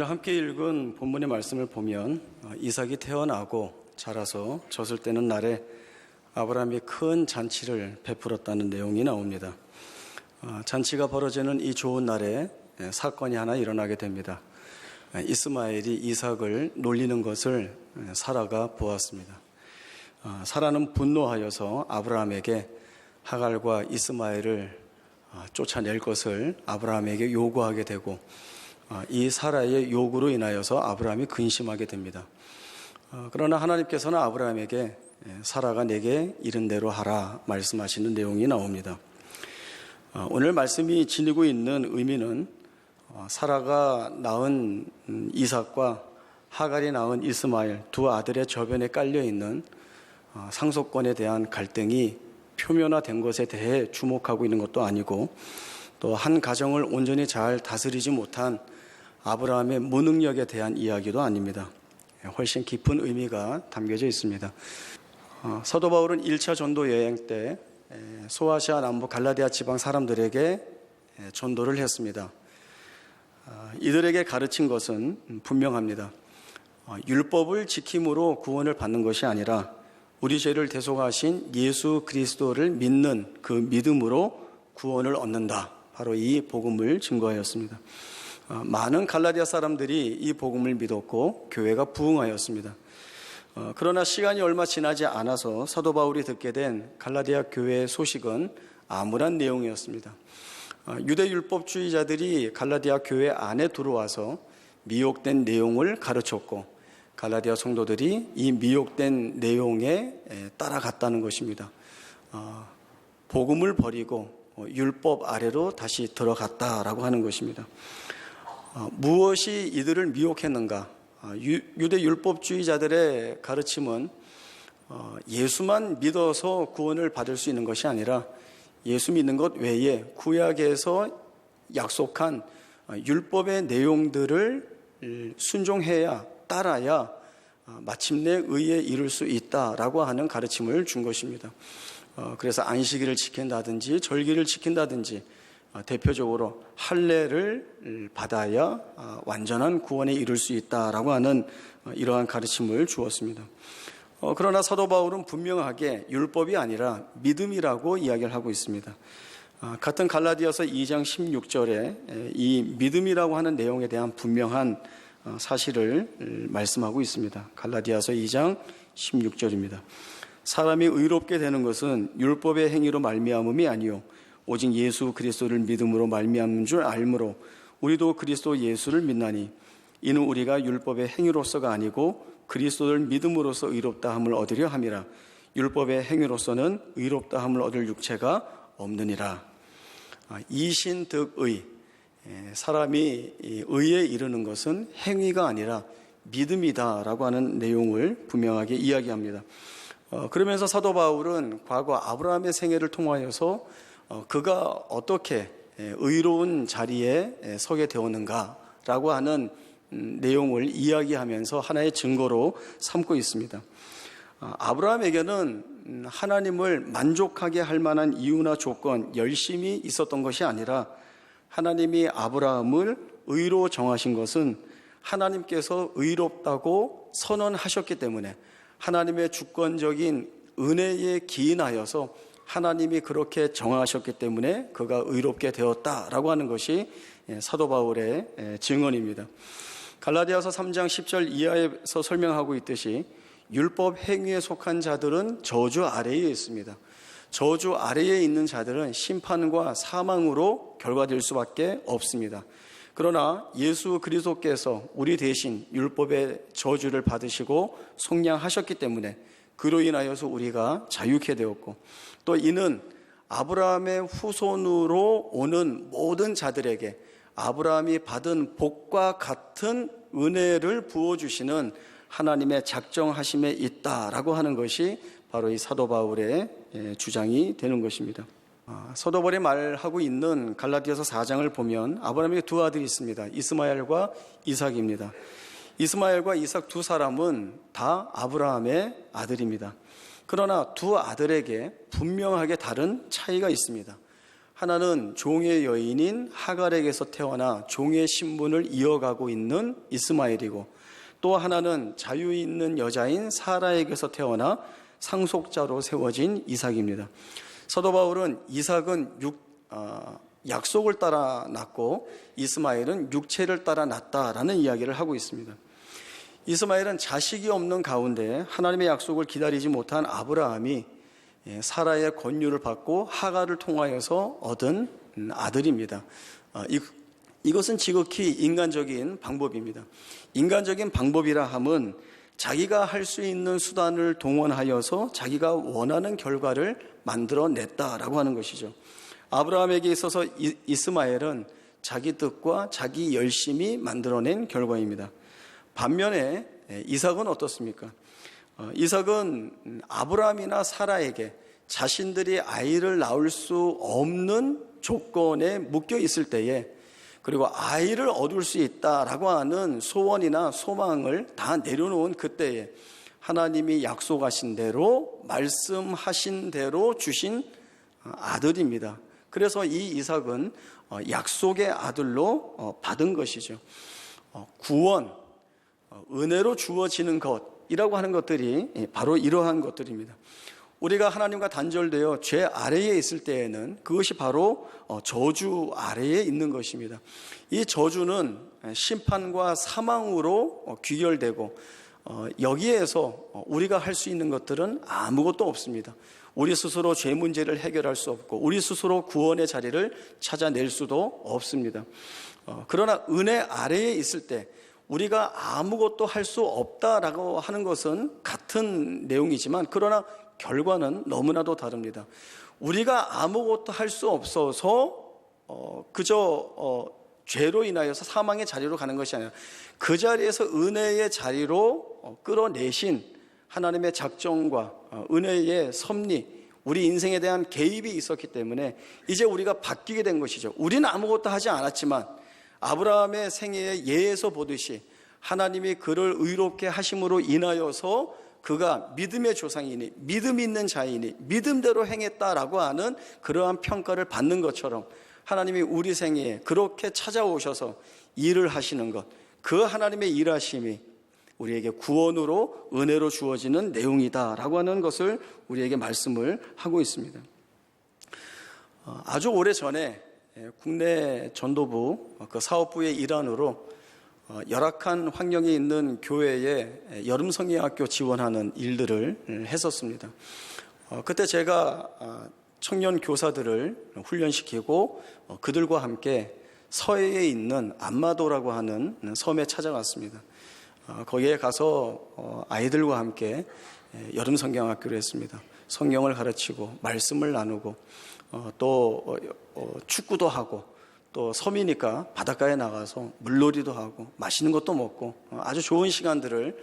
오늘 함께 읽은 본문의 말씀을 보면 이삭이 태어나고 자라서 젖을 떼는 날에 아브라함이 큰 잔치를 베풀었다는 내용이 나옵니다. 잔치가 벌어지는 이 좋은 날에 사건이 하나 일어나게 됩니다. 이스마엘이 이삭을 놀리는 것을 사라가 보았습니다. 사라는 분노하여서 아브라함에게 하갈과 이스마엘을 쫓아낼 것을 아브라함에게 요구하게 되고, 이 사라의 요구로 인하여서 아브라함이 근심하게 됩니다. 그러나 하나님께서는 아브라함에게 사라가 내게 이른 대로 하라 말씀하시는 내용이 나옵니다. 오늘 말씀이 지니고 있는 의미는 사라가 낳은 이삭과 하갈이 낳은 이스마엘 두 아들의 저변에 깔려있는 상속권에 대한 갈등이 표면화된 것에 대해 주목하고 있는 것도 아니고, 또 한 가정을 온전히 잘 다스리지 못한 아브라함의 무능력에 대한 이야기도 아닙니다. 훨씬 깊은 의미가 담겨져 있습니다. 사도 바울은 1차 전도 여행 때 소아시아 남부 갈라디아 지방 사람들에게 전도를 했습니다. 이들에게 가르친 것은 분명합니다. 율법을 지킴으로 구원을 받는 것이 아니라 우리 죄를 대속하신 예수 그리스도를 믿는 그 믿음으로 구원을 얻는다. 바로 이 복음을 증거하였습니다. 많은 갈라디아 사람들이 이 복음을 믿었고 교회가 부흥하였습니다. 그러나 시간이 얼마 지나지 않아서 사도 바울이 듣게 된 갈라디아 교회의 소식은 암울한 내용이었습니다. 유대 율법주의자들이 갈라디아 교회 안에 들어와서 미혹된 내용을 가르쳤고, 갈라디아 성도들이 이 미혹된 내용에 따라갔다는 것입니다. 복음을 버리고 율법 아래로 다시 들어갔다라고 하는 것입니다. 무엇이 이들을 미혹했는가? 유대 율법주의자들의 가르침은 예수만 믿어서 구원을 받을 수 있는 것이 아니라 예수 믿는 것 외에 구약에서 약속한 율법의 내용들을 순종해야, 따라야 마침내 의에 이룰 수 있다라고 하는 가르침을 준 것입니다. 그래서 안식일을 지킨다든지 절기를 지킨다든지 대표적으로 할례를 받아야 완전한 구원에 이룰 수 있다라고 하는 이러한 가르침을 주었습니다. 그러나 사도 바울은 분명하게 율법이 아니라 믿음이라고 이야기를 하고 있습니다. 같은 갈라디아서 2장 16절에 이 믿음이라고 하는 내용에 대한 분명한 사실을 말씀하고 있습니다. 갈라디아서 2장 16절입니다. 사람이 의롭게 되는 것은 율법의 행위로 말미암음이 아니요 오직 예수 그리스도를 믿음으로 말미암는 줄 알므로 우리도 그리스도 예수를 믿나니 이는 우리가 율법의 행위로서가 아니고 그리스도를 믿음으로써 의롭다함을 얻으려 함이라. 율법의 행위로서는 의롭다함을 얻을 육체가 없느니라. 이신득의, 사람이 의에 이르는 것은 행위가 아니라 믿음이다라고 하는 내용을 분명하게 이야기합니다. 그러면서 사도 바울은 과거 아브라함의 생애를 통하여서 그가 어떻게 의로운 자리에 서게 되었는가라고 하는 내용을 이야기하면서 하나의 증거로 삼고 있습니다. 아브라함에게는 하나님을 만족하게 할 만한 이유나 조건, 열심이 있었던 것이 아니라 하나님이 아브라함을 의로 정하신 것은 하나님께서 의롭다고 선언하셨기 때문에, 하나님의 주권적인 은혜에 기인하여서 하나님이 그렇게 정하셨기 때문에 그가 의롭게 되었다라고 하는 것이 사도 바울의 증언입니다. 갈라디아서 3장 10절 이하에서 설명하고 있듯이 율법 행위에 속한 자들은 저주 아래에 있습니다. 저주 아래에 있는 자들은 심판과 사망으로 결과될 수밖에 없습니다. 그러나 예수 그리스도께서 우리 대신 율법의 저주를 받으시고 속량하셨기 때문에 그로 인하여서 우리가 자유케 되었고, 또 이는 아브라함의 후손으로 오는 모든 자들에게 아브라함이 받은 복과 같은 은혜를 부어주시는 하나님의 작정하심에 있다라고 하는 것이 바로 이 사도 바울의 주장이 되는 것입니다. 사도 바울이 말하고 있는 갈라디아서 4장을 보면 아브라함에게 두 아들이 있습니다. 이스마엘과 이삭입니다. 이스마엘과 이삭 두 사람은 다 아브라함의 아들입니다. 그러나 두 아들에게 분명하게 다른 차이가 있습니다. 하나는 종의 여인인 하갈에게서 태어나 종의 신분을 이어가고 있는 이스마엘이고, 또 하나는 자유 있는 여자인 사라에게서 태어나 상속자로 세워진 이삭입니다. 사도 바울은 이삭은 약속을 따라 낳고 이스마엘은 육체를 따라 낳았다라는 이야기를 하고 있습니다. 이스마엘은 자식이 없는 가운데 하나님의 약속을 기다리지 못한 아브라함이 사라의 권유를 받고 하갈을 통하여서 얻은 아들입니다. 이것은 지극히 인간적인 방법입니다. 인간적인 방법이라 함은 자기가 할 수 있는 수단을 동원하여서 자기가 원하는 결과를 만들어냈다라고 하는 것이죠. 아브라함에게 있어서 이스마엘은 자기 뜻과 자기 열심이 만들어낸 결과입니다. 반면에 이삭은 어떻습니까? 이삭은 아브라함이나 사라에게 자신들이 아이를 낳을 수 없는 조건에 묶여 있을 때에, 그리고 아이를 얻을 수 있다라고 하는 소원이나 소망을 다 내려놓은 그때에 하나님이 약속하신 대로, 말씀하신 대로 주신 아들입니다. 그래서 이 이삭은 약속의 아들로 받은 것이죠. 구원, 은혜로 주어지는 것이라고 하는 것들이 바로 이러한 것들입니다. 우리가 하나님과 단절되어 죄 아래에 있을 때에는 그것이 바로 저주 아래에 있는 것입니다. 이 저주는 심판과 사망으로 귀결되고, 여기에서 우리가 할 수 있는 것들은 아무것도 없습니다. 우리 스스로 죄 문제를 해결할 수 없고, 우리 스스로 구원의 자리를 찾아낼 수도 없습니다. 그러나 은혜 아래에 있을 때 우리가 아무것도 할 수 없다라고 하는 것은 같은 내용이지만, 그러나 결과는 너무나도 다릅니다. 우리가 아무것도 할 수 없어서 그저 죄로 인하여서 사망의 자리로 가는 것이 아니라, 그 자리에서 은혜의 자리로 끌어내신 하나님의 작정과 은혜의 섭리, 우리 인생에 대한 개입이 있었기 때문에 이제 우리가 바뀌게 된 것이죠. 우리는 아무것도 하지 않았지만 아브라함의 생애의 예에서 보듯이 하나님이 그를 의롭게 하심으로 인하여서 그가 믿음의 조상이니, 믿음 있는 자이니, 믿음대로 행했다라고 하는 그러한 평가를 받는 것처럼 하나님이 우리 생애에 그렇게 찾아오셔서 일을 하시는 것, 그 하나님의 일하심이 우리에게 구원으로, 은혜로 주어지는 내용이다라고 하는 것을 우리에게 말씀을 하고 있습니다. 아주 오래전에 국내 전도부 그 사업부의 일환으로 열악한 환경에 있는 교회에 여름성경학교 지원하는 일들을 했었습니다. 그때 제가 청년 교사들을 훈련시키고 그들과 함께 서해에 있는 안마도라고 하는 섬에 찾아갔습니다. 거기에 가서 아이들과 함께 여름성경학교를 했습니다. 성경을 가르치고 말씀을 나누고 또 축구도 하고, 또 섬이니까 바닷가에 나가서 물놀이도 하고 맛있는 것도 먹고 아주 좋은 시간들을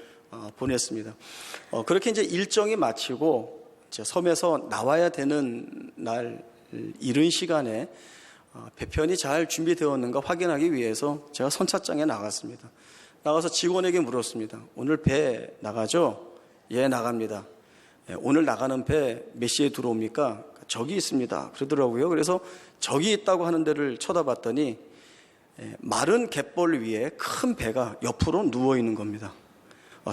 보냈습니다. 그렇게 이제 일정이 마치고 이제 섬에서 나와야 되는 날 이른 시간에 배편이 잘 준비되었는가 확인하기 위해서 제가 선착장에 나갔습니다. 나가서 직원에게 물었습니다. 오늘 배 나가죠? 예, 나갑니다. 오늘 나가는 배 몇 시에 들어옵니까? 저기 있습니다. 그러더라고요. 그래서 저기 있다고 하는 데를 쳐다봤더니 마른 갯벌 위에 큰 배가 옆으로 누워 있는 겁니다.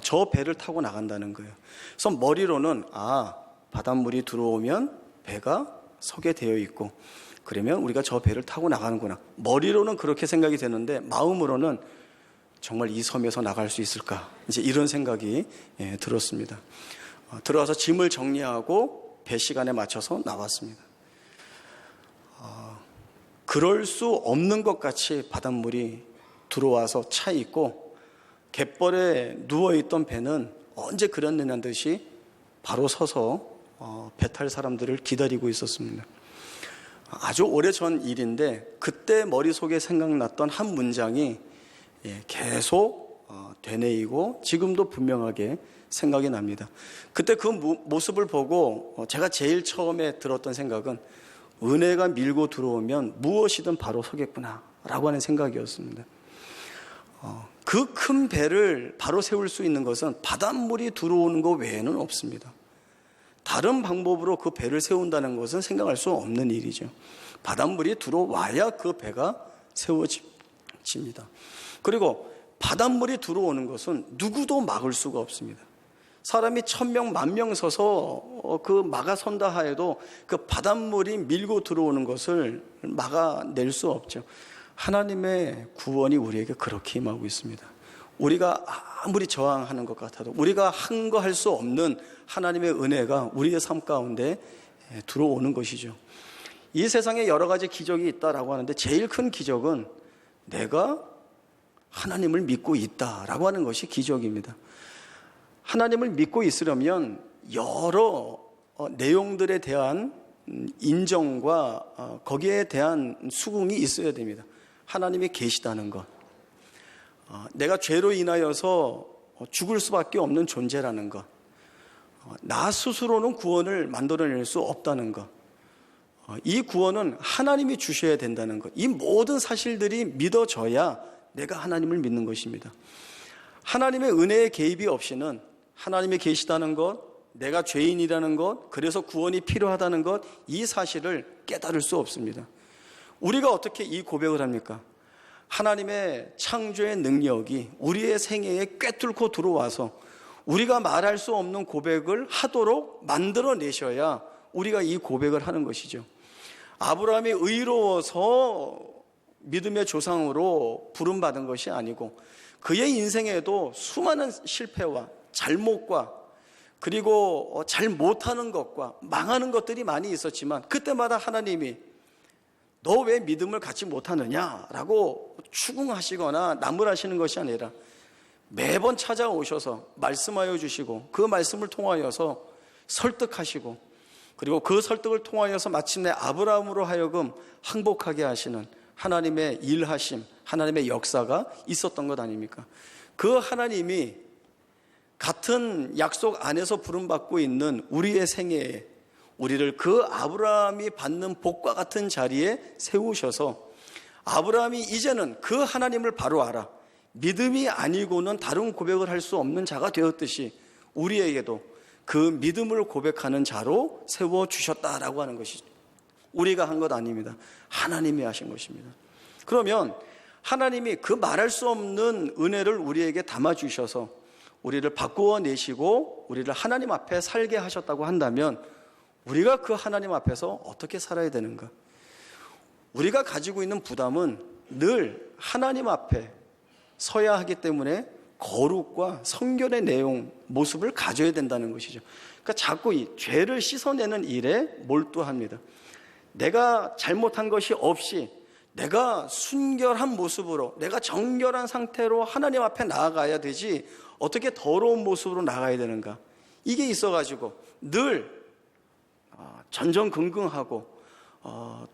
저 배를 타고 나간다는 거예요. 그래서 머리로는 바닷물이 들어오면 배가 서게 되어 있고, 그러면 우리가 저 배를 타고 나가는구나. 머리로는 그렇게 생각이 되는데 마음으로는 정말 이 섬에서 나갈 수 있을까? 이제 이런 생각이 들었습니다. 들어와서 짐을 정리하고 배 시간에 맞춰서 나왔습니다. 그럴 수 없는 것 같이 바닷물이 들어와서 차 있고, 갯벌에 누워있던 배는 언제 그랬느냐는 듯이 바로 서서 배 탈 사람들을 기다리고 있었습니다. 아주 오래전 일인데 그때 머릿속에 생각났던 한 문장이 계속 되뇌이고 지금도 분명하게 생각이 납니다. 그때 그 모습을 보고 제가 제일 처음에 들었던 생각은, 은혜가 밀고 들어오면 무엇이든 바로 서겠구나 라고 하는 생각이었습니다. 그 큰 배를 바로 세울 수 있는 것은 바닷물이 들어오는 것 외에는 없습니다. 다른 방법으로 그 배를 세운다는 것은 생각할 수 없는 일이죠. 바닷물이 들어와야 그 배가 세워집니다. 그리고 바닷물이 들어오는 것은 누구도 막을 수가 없습니다. 사람이 1000명, 10,000명 서서 그 막아선다 하여도 그 바닷물이 밀고 들어오는 것을 막아낼 수 없죠. 하나님의 구원이 우리에게 그렇게 임하고 있습니다. 우리가 아무리 저항하는 것 같아도 우리가 한 거 할 수 없는 하나님의 은혜가 우리의 삶 가운데 들어오는 것이죠. 이 세상에 여러 가지 기적이 있다라고 하는데 제일 큰 기적은 내가 하나님을 믿고 있다라고 하는 것이 기적입니다. 하나님을 믿고 있으려면 여러 내용들에 대한 인정과 거기에 대한 수긍이 있어야 됩니다. 하나님이 계시다는 것, 내가 죄로 인하여서 죽을 수밖에 없는 존재라는 것, 나 스스로는 구원을 만들어낼 수 없다는 것, 이 구원은 하나님이 주셔야 된다는 것, 이 모든 사실들이 믿어져야 내가 하나님을 믿는 것입니다. 하나님의 은혜의 개입이 없이는 하나님이 계시다는 것, 내가 죄인이라는 것, 그래서 구원이 필요하다는 것, 이 사실을 깨달을 수 없습니다. 우리가 어떻게 이 고백을 합니까? 하나님의 창조의 능력이 우리의 생애에 꿰뚫고 들어와서 우리가 말할 수 없는 고백을 하도록 만들어내셔야 우리가 이 고백을 하는 것이죠. 아브라함이 의로워서 믿음의 조상으로 부름받은 것이 아니고 그의 인생에도 수많은 실패와 잘못과 그리고 잘 못하는 것과 망하는 것들이 많이 있었지만 그때마다 하나님이 너 왜 믿음을 갖지 못하느냐라고 추궁하시거나 나무라시는 것이 아니라 매번 찾아오셔서 말씀하여 주시고 그 말씀을 통하여서 설득하시고 그리고 그 설득을 통하여서 마침내 아브라함으로 하여금 항복하게 하시는 하나님의 일하심, 하나님의 역사가 있었던 것 아닙니까? 그 하나님이 같은 약속 안에서 부름받고 있는 우리의 생애에 우리를 그 아브라함이 받는 복과 같은 자리에 세우셔서 아브라함이 이제는 그 하나님을 바로 알아 믿음이 아니고는 다른 고백을 할 수 없는 자가 되었듯이 우리에게도 그 믿음을 고백하는 자로 세워주셨다라고 하는 것이죠. 우리가 한 것 아닙니다. 하나님이 하신 것입니다. 그러면 하나님이 그 말할 수 없는 은혜를 우리에게 담아주셔서 우리를 바꾸어 내시고 우리를 하나님 앞에 살게 하셨다고 한다면 우리가 그 하나님 앞에서 어떻게 살아야 되는가? 우리가 가지고 있는 부담은 늘 하나님 앞에 서야 하기 때문에 거룩과 성결의 내용, 모습을 가져야 된다는 것이죠. 그러니까 자꾸 이 죄를 씻어내는 일에 몰두합니다. 내가 잘못한 것이 없이 내가 순결한 모습으로 내가 정결한 상태로 하나님 앞에 나아가야 되지 어떻게 더러운 모습으로 나가야 되는가? 이게 있어가지고 늘 전전긍긍하고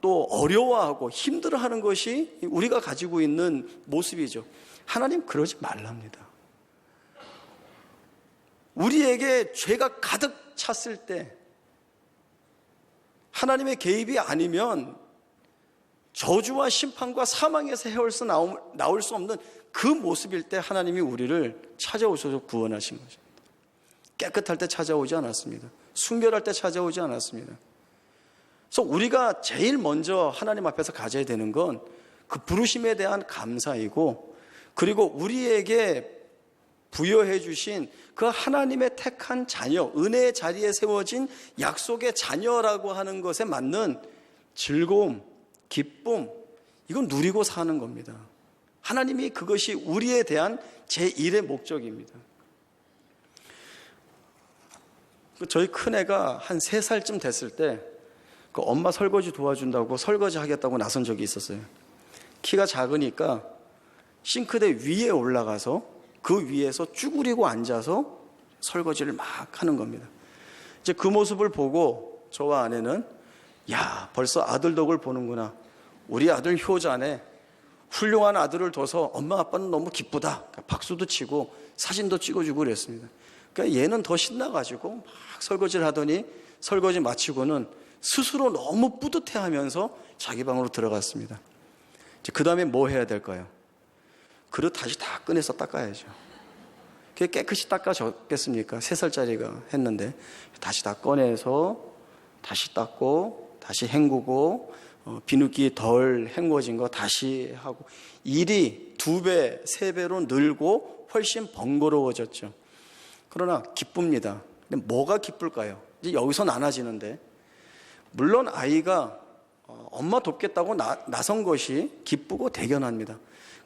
또 어려워하고 힘들어하는 것이 우리가 가지고 있는 모습이죠. 하나님 그러지 말랍니다. 우리에게 죄가 가득 찼을 때 하나님의 개입이 아니면 저주와 심판과 사망에서 헤어서 나올 수 없는 그 모습일 때 하나님이 우리를 찾아오셔서 구원하신 거죠. 깨끗할 때 찾아오지 않았습니다. 순결할 때 찾아오지 않았습니다. 그래서 우리가 제일 먼저 하나님 앞에서 가져야 되는 건 그 부르심에 대한 감사이고 그리고 우리에게 부여해 주신 그 하나님의 택한 자녀, 은혜의 자리에 세워진 약속의 자녀라고 하는 것에 맞는 즐거움, 기쁨, 이건 누리고 사는 겁니다. 하나님이 그것이 우리에 대한 제1의 목적입니다. 저희 큰애가 한 3살쯤 됐을 때 그 엄마 설거지 도와준다고 설거지 하겠다고 나선 적이 있었어요. 키가 작으니까 싱크대 위에 올라가서 그 위에서 쭈그리고 앉아서 설거지를 막 하는 겁니다. 이제 그 모습을 보고 저와 아내는 야, 벌써 아들 덕을 보는구나. 우리 아들 효자네. 훌륭한 아들을 둬서 엄마 아빠는 너무 기쁘다. 박수도 치고 사진도 찍어주고 그랬습니다. 그러니까 얘는 더 신나가지고 막 설거지를 하더니 설거지 마치고는 스스로 너무 뿌듯해하면서 자기 방으로 들어갔습니다. 그 다음에 뭐 해야 될까요? 그릇 다시 다 꺼내서 닦아야죠. 그게 깨끗이 닦아졌겠습니까? 3살짜리가 했는데 다시 다 꺼내서 다시 닦고 다시 헹구고 비누기 덜 헹궈진 거 다시 하고 일이 2배, 3배로 늘고 훨씬 번거로워졌죠. 그러나 기쁩니다. 근데 뭐가 기쁠까요? 이제 여기서 나눠지는데 물론 아이가 엄마 돕겠다고 나선 것이 기쁘고 대견합니다.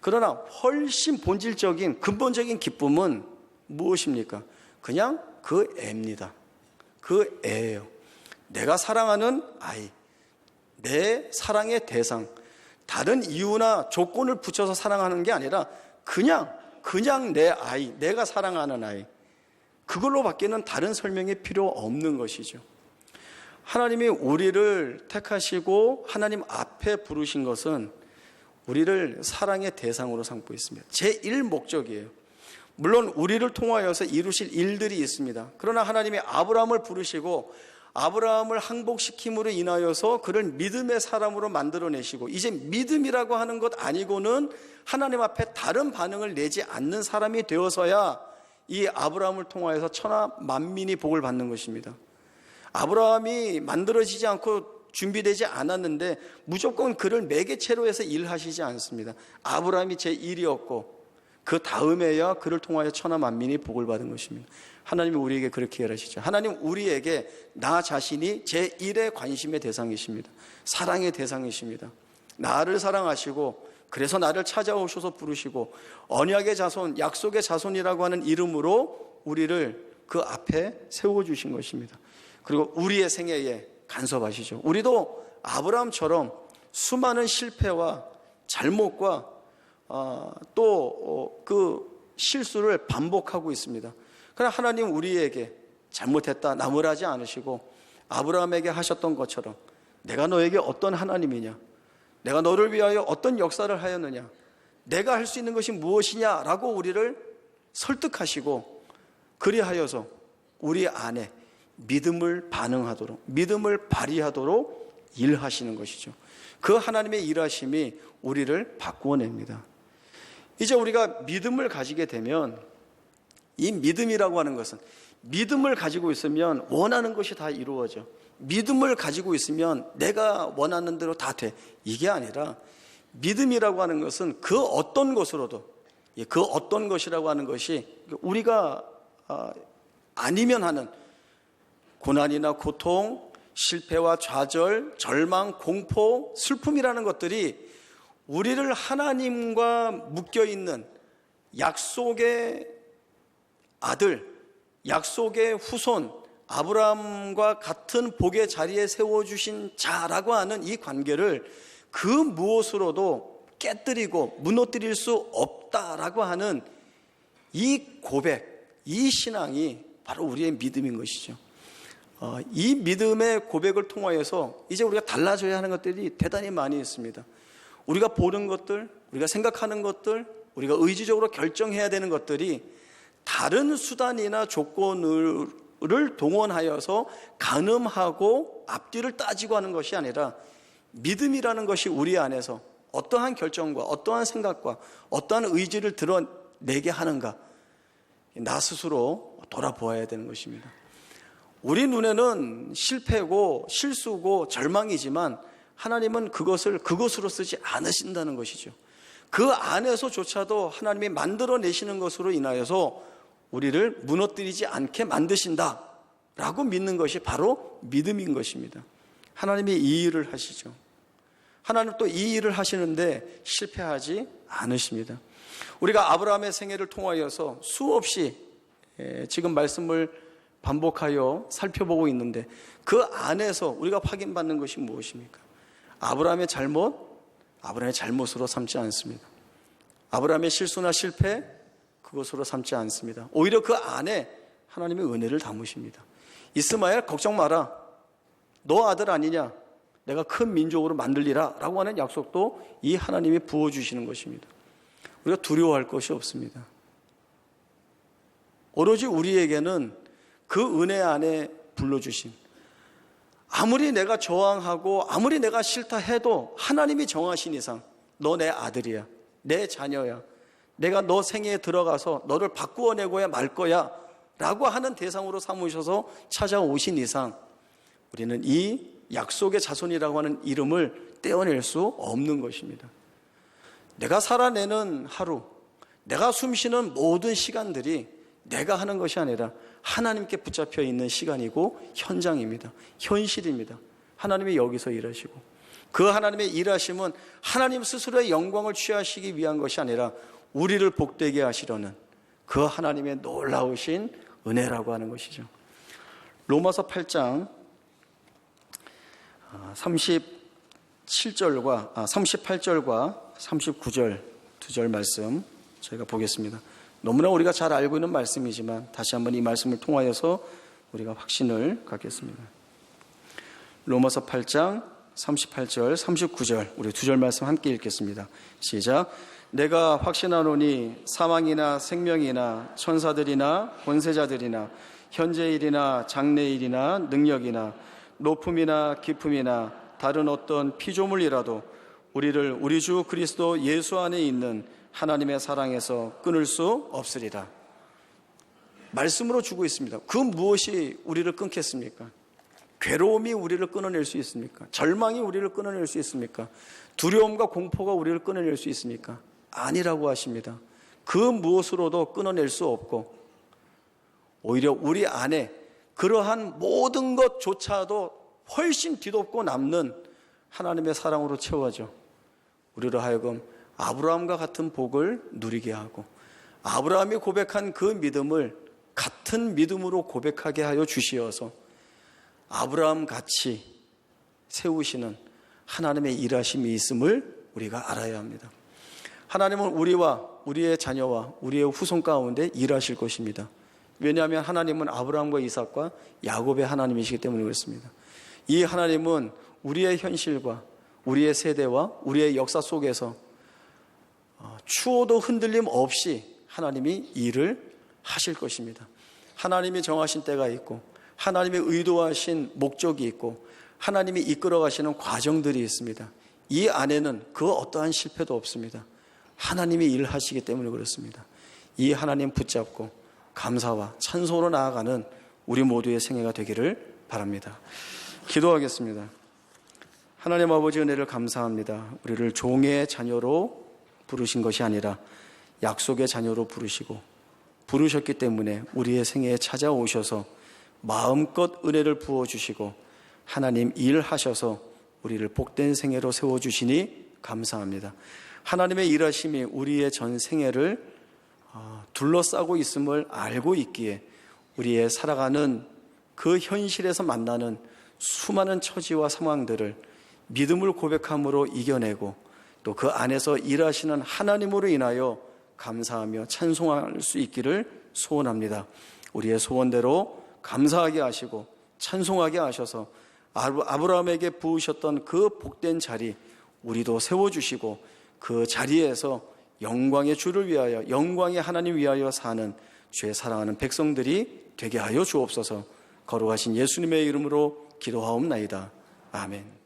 그러나 훨씬 본질적인 근본적인 기쁨은 무엇입니까? 그냥 그 애입니다. 그 애예요. 내가 사랑하는 아이, 내 사랑의 대상, 다른 이유나 조건을 붙여서 사랑하는 게 아니라 그냥 내 아이, 내가 사랑하는 아이, 그걸로 밖에는 다른 설명이 필요 없는 것이죠. 하나님이 우리를 택하시고 하나님 앞에 부르신 것은 우리를 사랑의 대상으로 삼고 있습니다. 제1목적이에요. 물론 우리를 통하여서 이루실 일들이 있습니다. 그러나 하나님이 아브라함을 부르시고 아브라함을 항복시킴으로 인하여서 그를 믿음의 사람으로 만들어내시고 이제 믿음이라고 하는 것 아니고는 하나님 앞에 다른 반응을 내지 않는 사람이 되어서야 이 아브라함을 통하여서 천하 만민이 복을 받는 것입니다. 아브라함이 만들어지지 않고 준비되지 않았는데 무조건 그를 매개체로 해서 일하시지 않습니다. 아브라함이 제1이었고 그 다음에야 그를 통하여 천하 만민이 복을 받은 것입니다. 하나님이 우리에게 그렇게 일하시죠. 하나님 우리에게 나 자신이 제1의 관심의 대상이십니다. 사랑의 대상이십니다. 나를 사랑하시고 그래서 나를 찾아오셔서 부르시고 언약의 자손, 약속의 자손이라고 하는 이름으로 우리를 그 앞에 세워주신 것입니다. 그리고 우리의 생애에 간섭하시죠. 우리도 아브라함처럼 수많은 실패와 잘못과 또 그 실수를 반복하고 있습니다. 그러나 하나님 우리에게 잘못했다 나무라지 않으시고 아브라함에게 하셨던 것처럼 내가 너에게 어떤 하나님이냐, 내가 너를 위하여 어떤 역사를 하였느냐, 내가 할 수 있는 것이 무엇이냐라고 우리를 설득하시고 그리하여서 우리 안에 믿음을 반응하도록, 믿음을 발휘하도록 일하시는 것이죠. 그 하나님의 일하심이 우리를 바꾸어냅니다. 이제 우리가 믿음을 가지게 되면 이 믿음이라고 하는 것은 믿음을 가지고 있으면 원하는 것이 다 이루어져. 믿음을 가지고 있으면 내가 원하는 대로 다 돼. 이게 아니라 믿음이라고 하는 것은 그 어떤 것으로도, 그 어떤 것이라고 하는 것이 우리가 아니면 하는 고난이나 고통, 실패와 좌절, 절망, 공포, 슬픔이라는 것들이 우리를 하나님과 묶여있는 약속의 아들, 약속의 후손, 아브라함과 같은 복의 자리에 세워주신 자라고 하는 이 관계를 그 무엇으로도 깨뜨리고 무너뜨릴 수 없다라고 하는 이 고백, 이 신앙이 바로 우리의 믿음인 것이죠. 이 믿음의 고백을 통하여서 이제 우리가 달라져야 하는 것들이 대단히 많이 있습니다. 우리가 보는 것들, 우리가 생각하는 것들, 우리가 의지적으로 결정해야 되는 것들이 다른 수단이나 조건을 동원하여서 가늠하고 앞뒤를 따지고 하는 것이 아니라 믿음이라는 것이 우리 안에서 어떠한 결정과 어떠한 생각과 어떠한 의지를 드러내게 하는가, 나 스스로 돌아보아야 되는 것입니다. 우리 눈에는 실패고 실수고 절망이지만 하나님은 그것으로 쓰지 않으신다는 것이죠. 그 안에서조차도 하나님이 만들어내시는 것으로 인하여서 우리를 무너뜨리지 않게 만드신다라고 믿는 것이 바로 믿음인 것입니다. 하나님이 이 일을 하시죠. 하나님 또 이 일을 하시는데 실패하지 않으십니다. 우리가 아브라함의 생애를 통하여서 수없이 지금 말씀을 반복하여 살펴보고 있는데 그 안에서 우리가 확인받는 것이 무엇입니까? 아브라함의 잘못으로 삼지 않습니다. 아브라함의 실수나 실패, 그것으로 삼지 않습니다. 오히려 그 안에 하나님의 은혜를 담으십니다. 이스마엘 걱정 마라. 너 아들 아니냐? 내가 큰 민족으로 만들리라 라고 하는 약속도 이 하나님이 부어주시는 것입니다. 우리가 두려워할 것이 없습니다. 오로지 우리에게는 그 은혜 안에 불러주신, 아무리 내가 저항하고 아무리 내가 싫다 해도 하나님이 정하신 이상 너 내 아들이야, 내 자녀야, 내가 너 생애에 들어가서 너를 바꾸어내고야 말 거야 라고 하는 대상으로 삼으셔서 찾아오신 이상 우리는 이 약속의 자손이라고 하는 이름을 떼어낼 수 없는 것입니다. 내가 살아내는 하루, 내가 숨쉬는 모든 시간들이 내가 하는 것이 아니라 하나님께 붙잡혀 있는 시간이고 현장입니다. 현실입니다. 하나님이 여기서 일하시고 그 하나님의 일하심은 하나님 스스로의 영광을 취하시기 위한 것이 아니라 우리를 복되게 하시려는 그 하나님의 놀라우신 은혜라고 하는 것이죠. 로마서 8장 38절과 39절 두 절 말씀 저희가 보겠습니다. 너무나 우리가 잘 알고 있는 말씀이지만 다시 한번 이 말씀을 통하여서 우리가 확신을 갖겠습니다. 로마서 8장 38절 39절 우리 두 절 말씀 함께 읽겠습니다. 시작. 내가 확신하노니 사망이나 생명이나 천사들이나 권세자들이나 현재일이나 장래일이나 능력이나 높음이나 깊음이나 다른 어떤 피조물이라도 우리를 우리 주 그리스도 예수 안에 있는 하나님의 사랑에서 끊을 수 없으리라. 말씀으로 주고 있습니다. 그 무엇이 우리를 끊겠습니까? 괴로움이 우리를 끊어낼 수 있습니까? 절망이 우리를 끊어낼 수 있습니까? 두려움과 공포가 우리를 끊어낼 수 있습니까? 아니라고 하십니다. 그 무엇으로도 끊어낼 수 없고 오히려 우리 안에 그러한 모든 것조차도 훨씬 뒤덮고 남는 하나님의 사랑으로 채워져 우리로 하여금 아브라함과 같은 복을 누리게 하고 아브라함이 고백한 그 믿음을 같은 믿음으로 고백하게 하여 주시어서 아브라함 같이 세우시는 하나님의 일하심이 있음을 우리가 알아야 합니다. 하나님은 우리와 우리의 자녀와 우리의 후손 가운데 일하실 것입니다. 왜냐하면 하나님은 아브라함과 이삭과 야곱의 하나님이시기 때문에 그렇습니다. 이 하나님은 우리의 현실과 우리의 세대와 우리의 역사 속에서 추호도 흔들림 없이 하나님이 일을 하실 것입니다. 하나님이 정하신 때가 있고 하나님이 의도하신 목적이 있고 하나님이 이끌어 가시는 과정들이 있습니다. 이 안에는 그 어떠한 실패도 없습니다. 하나님이 일하시기 때문에 그렇습니다. 이 하나님 붙잡고 감사와 찬송으로 나아가는 우리 모두의 생애가 되기를 바랍니다. 기도하겠습니다. 하나님 아버지 은혜를 감사합니다. 우리를 종의 자녀로 부르신 것이 아니라 약속의 자녀로 부르셨기 때문에 우리의 생애에 찾아오셔서 마음껏 은혜를 부어주시고 하나님 일하셔서 우리를 복된 생애로 세워주시니 감사합니다. 하나님의 일하심이 우리의 전 생애를 둘러싸고 있음을 알고 있기에 우리의 살아가는 그 현실에서 만나는 수많은 처지와 상황들을 믿음을 고백함으로 이겨내고 또 그 안에서 일하시는 하나님으로 인하여 감사하며 찬송할 수 있기를 소원합니다. 우리의 소원대로 감사하게 하시고 찬송하게 하셔서 아브라함에게 부으셨던 그 복된 자리 우리도 세워주시고 그 자리에서 영광의 주를 위하여 영광의 하나님 위하여 사는 주의 사랑하는 백성들이 되게 하여 주옵소서. 거룩하신 예수님의 이름으로 기도하옵나이다. 아멘.